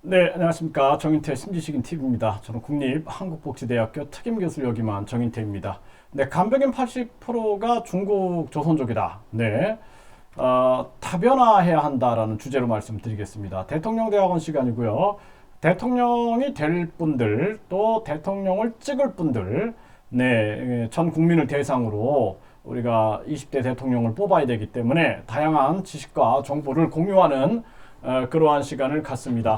네, 안녕하십니까. 정인태 신지식인 TV입니다. 저는 국립한국복지대학교 특임교수를 역임한 정인태입니다. 네, 간병인 80%가 중국 조선족이다. 네, 다변화해야 한다라는 주제로 말씀드리겠습니다. 대통령 대학원 시간이고요. 대통령이 될 분들, 또 대통령을 찍을 분들, 네, 전 국민을 대상으로 우리가 20대 대통령을 뽑아야 되기 때문에 다양한 지식과 정보를 공유하는 그러한 시간을 갖습니다.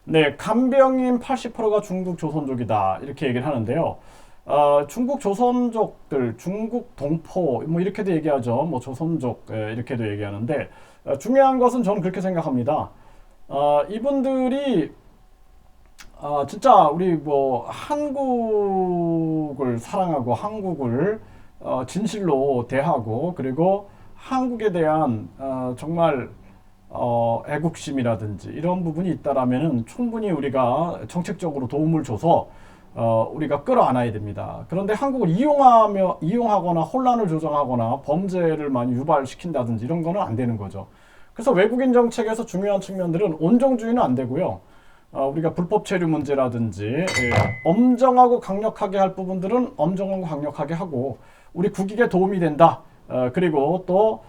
네, 간병인 80%가 중국 조선족이다 이렇게 얘기를 하는데요. 중국 조선족들, 중국 동포 뭐 이렇게도 얘기하죠. 뭐 조선족 이렇게도 얘기하는데 중요한 것은 저는 그렇게 생각합니다. 이분들이 진짜 우리 뭐 한국을 사랑하고 한국을 진실로 대하고 그리고 한국에 대한 정말 애국심이라든지 이런 부분이 있다라면은 충분히 우리가 정책적으로 도움을 줘서 우리가 끌어안아야 됩니다. 그런데 한국을 이용하거나 혼란을 조장하거나 범죄를 많이 유발시킨다든지 이런 거는 안 되는 거죠. 그래서 외국인 정책에서 중요한 측면들은 온정주의는 안 되고요. 우리가 불법 체류 문제라든지 엄정하고 강력하게 할 부분들은 엄정하고 강력하게 하고 우리 국익에 도움이 된다. 그리고 또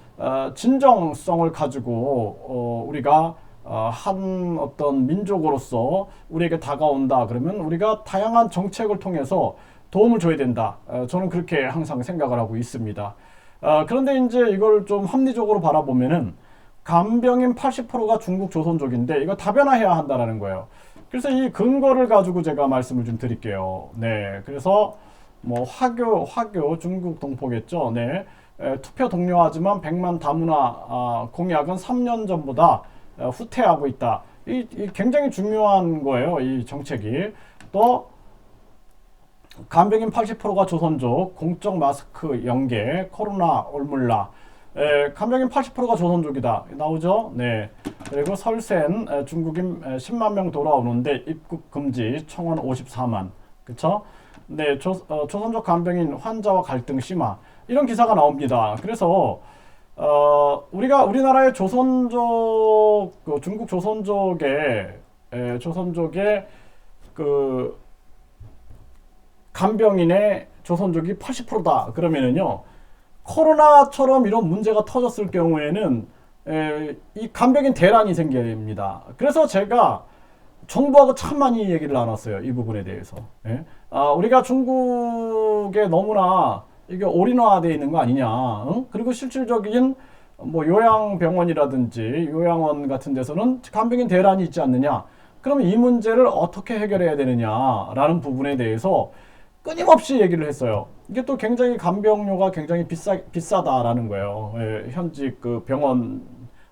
진정성을 가지고 우리가 한 어떤 민족으로서 우리에게 다가온다 그러면 우리가 다양한 정책을 통해서 도움을 줘야 된다. 저는 그렇게 항상 생각을 하고 있습니다. 그런데 이제 이걸 좀 합리적으로 바라보면은 간병인 80%가 중국 조선족인데 이거 다변화해야 한다라는 거예요. 그래서 이 근거를 가지고 제가 말씀을 좀 드릴게요. 네, 그래서 뭐 화교 중국 동포겠죠. 네, 투표 동료하지만 100만 다문화 공약은 3년 전보다 후퇴하고 있다. 이 굉장히 중요한 거예요. 이 정책이. 또 간병인 80%가 조선족, 공적 마스크 연계, 코로나 올물라. 간병인 80%가 조선족이다. 나오죠? 네. 그리고 설센 중국인 10만 명 돌아오는데 입국 금지 청원 54만. 그쵸? 네. 조선족 간병인 환자와 갈등 심화. 이런 기사가 나옵니다. 그래서 우리나라의 조선족, 중국 조선족의 그 간병인의 조선족이 80%다. 그러면은요. 코로나처럼 이런 문제가 터졌을 경우에는 이 간병인 대란이 생깁니다. 그래서 제가 정부하고 참 많이 얘기를 나눴어요. 이 부분에 대해서. 예? 우리가 중국에 너무나 이게 올인화되어 있는 거 아니냐. 응? 그리고 실질적인 뭐 요양병원이라든지 요양원 같은 데서는 간병인 대란이 있지 않느냐. 그러면 이 문제를 어떻게 해결해야 되느냐라는 부분에 대해서 끊임없이 얘기를 했어요. 이게 또 굉장히 간병료가 굉장히 비싸다라는 거예요. 예, 현직 그 병원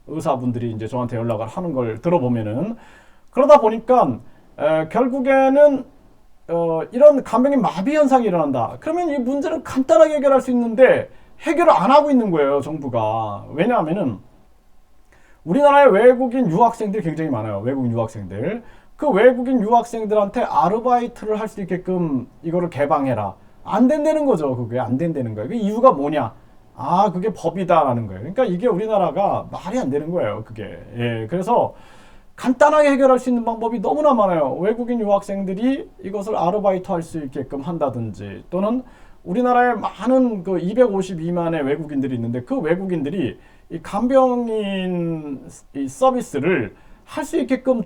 의사분들이 이제 저한테 연락을 하는 걸 들어보면은 그러다 보니까 결국에는 이런 간병인 마비 현상이 일어난다. 그러면 이 문제는 간단하게 해결할 수 있는데 해결을 안 하고 있는 거예요, 정부가. 왜냐하면은 우리나라에 외국인 유학생들이 굉장히 많아요. 외국인 유학생들. 그 외국인 유학생들한테 아르바이트를 할 수 있게끔 이거를 개방해라. 안 된다는 거죠. 그게 안 된다는 거예요. 그 이유가 뭐냐? 그게 법이다라는 거예요. 그러니까 이게 우리나라가 말이 안 되는 거예요. 그게. 예. 그래서 간단하게 해결할 수 있는 방법이 너무나 많아요. 외국인 유학생들이 이것을 아르바이트 할 수 있게끔 한다든지 또는 우리나라에 많은 그 252만의 외국인들이 있는데 그 외국인들이 이 간병인 이 서비스를 할 수 있게끔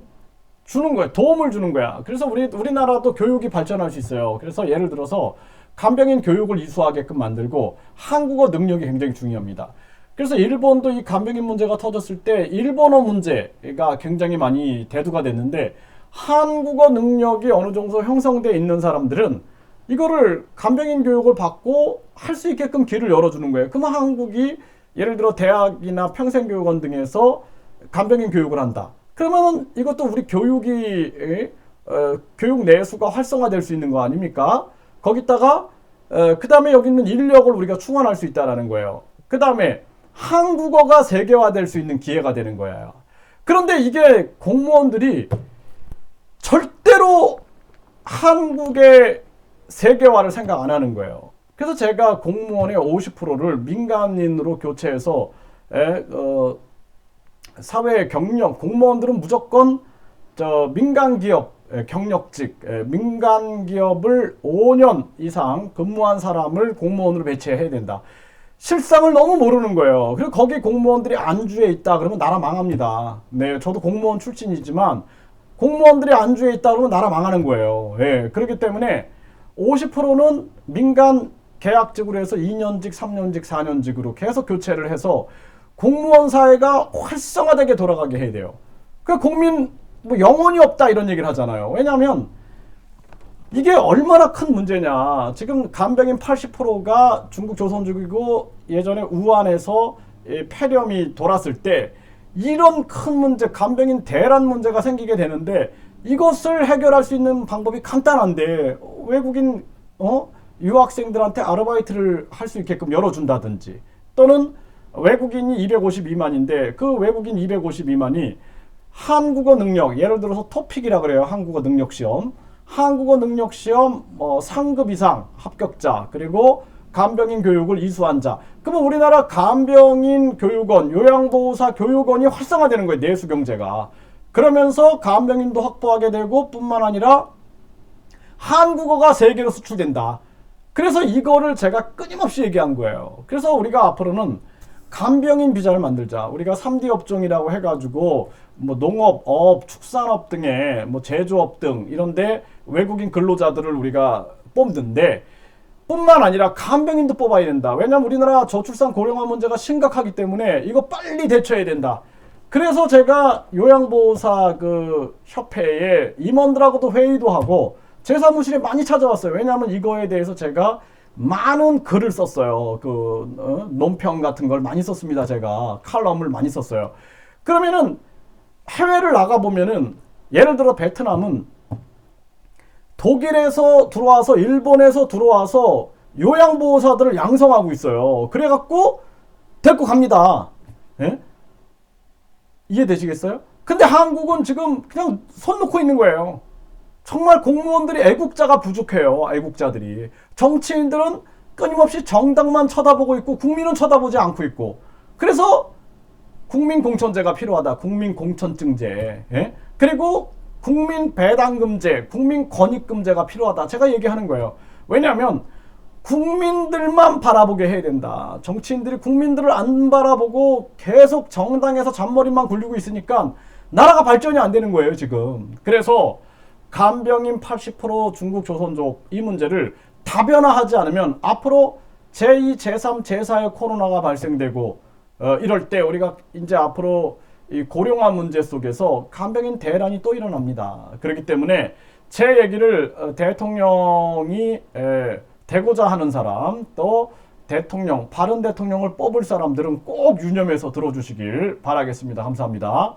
주는 거야. 도움을 주는 거야. 그래서 우리나라도 교육이 발전할 수 있어요. 그래서 예를 들어서 간병인 교육을 이수하게끔 만들고 한국어 능력이 굉장히 중요합니다. 그래서 일본도 이 간병인 문제가 터졌을 때 일본어 문제가 굉장히 많이 대두가 됐는데 한국어 능력이 어느 정도 형성되어 있는 사람들은 이거를 간병인 교육을 받고 할 수 있게끔 길을 열어주는 거예요. 그러면 한국이 예를 들어 대학이나 평생교육원 등에서 간병인 교육을 한다. 그러면 이것도 우리 교육이 교육 내수가 활성화될 수 있는 거 아닙니까? 거기다가 그 다음에 여기 있는 인력을 우리가 충원할 수 있다는 거예요. 그 다음에 한국어가 세계화될 수 있는 기회가 되는 거예요. 그런데 이게 공무원들이 절대로 한국의 세계화를 생각 안 하는 거예요. 그래서 제가 공무원의 50%를 민간인으로 교체해서 사회 경력, 공무원들은 무조건 저 민간 기업 경력직 민간 기업을 5년 이상 근무한 사람을 공무원으로 배치해야 된다. 실상을 너무 모르는 거예요. 그리고 거기 공무원들이 안주해 있다 그러면 나라 망합니다. 네, 저도 공무원 출신이지만 공무원들이 안주해 있다 그러면 나라 망하는 거예요. 예, 그렇기 때문에 50%는 민간 계약직으로 해서 2년직, 3년직, 4년직으로 계속 교체를 해서 공무원 사회가 활성화되게 돌아가게 해야 돼요. 그 국민 뭐 영혼이 없다 이런 얘기를 하잖아요. 왜냐하면 이게 얼마나 큰 문제냐. 지금 간병인 80%가 중국 조선족이고 예전에 우한에서 폐렴이 돌았을 때 이런 큰 문제, 간병인 대란 문제가 생기게 되는데 이것을 해결할 수 있는 방법이 간단한데 외국인 유학생들한테 아르바이트를 할 수 있게끔 열어준다든지 또는 외국인이 250미만인데 그 외국인 250미만이 한국어 능력, 예를 들어서 토픽이라 그래요. 한국어 능력 시험. 한국어 능력 시험 상급 이상 합격자, 그리고 간병인 교육을 이수한 자. 그러면 우리나라 간병인 교육원, 요양보호사 교육원이 활성화되는 거예요. 내수 경제가. 그러면서 간병인도 확보하게 되고 뿐만 아니라 한국어가 세계로 수출된다. 그래서 이거를 제가 끊임없이 얘기한 거예요. 그래서 우리가 앞으로는 간병인 비자를 만들자. 우리가 3D 업종이라고 해가지고 뭐 농업, 어업, 축산업 등의 뭐 제조업 등 이런데 외국인 근로자들을 우리가 뽑는데 뿐만 아니라 간병인도 뽑아야 된다. 왜냐면 우리나라 저출산 고령화 문제가 심각하기 때문에 이거 빨리 대처해야 된다. 그래서 제가 요양보호사 그 협회에 임원들하고도 회의도 하고 제 사무실에 많이 찾아왔어요. 왜냐하면 이거에 대해서 제가 많은 글을 썼어요. 논평 같은 걸 많이 썼습니다. 제가 칼럼을 많이 썼어요. 그러면은 해외를 나가보면은 예를 들어 베트남은 독일에서 들어와서 일본에서 들어와서 요양보호사들을 양성하고 있어요. 그래갖고 데리고 갑니다. 예? 이해되시겠어요? 근데 한국은 지금 그냥 손 놓고 있는 거예요. 정말 공무원들이 애국자가 부족해요. 애국자들이. 정치인들은 끊임없이 정당만 쳐다보고 있고 국민은 쳐다보지 않고 있고. 그래서 국민공천제가 필요하다. 국민공천증제. 예? 그리고 국민배당금제, 국민권익금제가 필요하다. 제가 얘기하는 거예요. 왜냐하면 국민들만 바라보게 해야 된다. 정치인들이 국민들을 안 바라보고 계속 정당에서 잔머리만 굴리고 있으니까 나라가 발전이 안 되는 거예요, 지금. 그래서 간병인 80% 중국 조선족 이 문제를 다변화하지 않으면 앞으로 제2, 제3, 제4의 코로나가 발생되고 이럴 때 우리가 이제 앞으로 이 고령화 문제 속에서 간병인 대란이 또 일어납니다. 그렇기 때문에 제 얘기를 대통령이 되고자 하는 사람, 또 대통령, 바른 대통령을 뽑을 사람들은 꼭 유념해서 들어주시길 바라겠습니다. 감사합니다.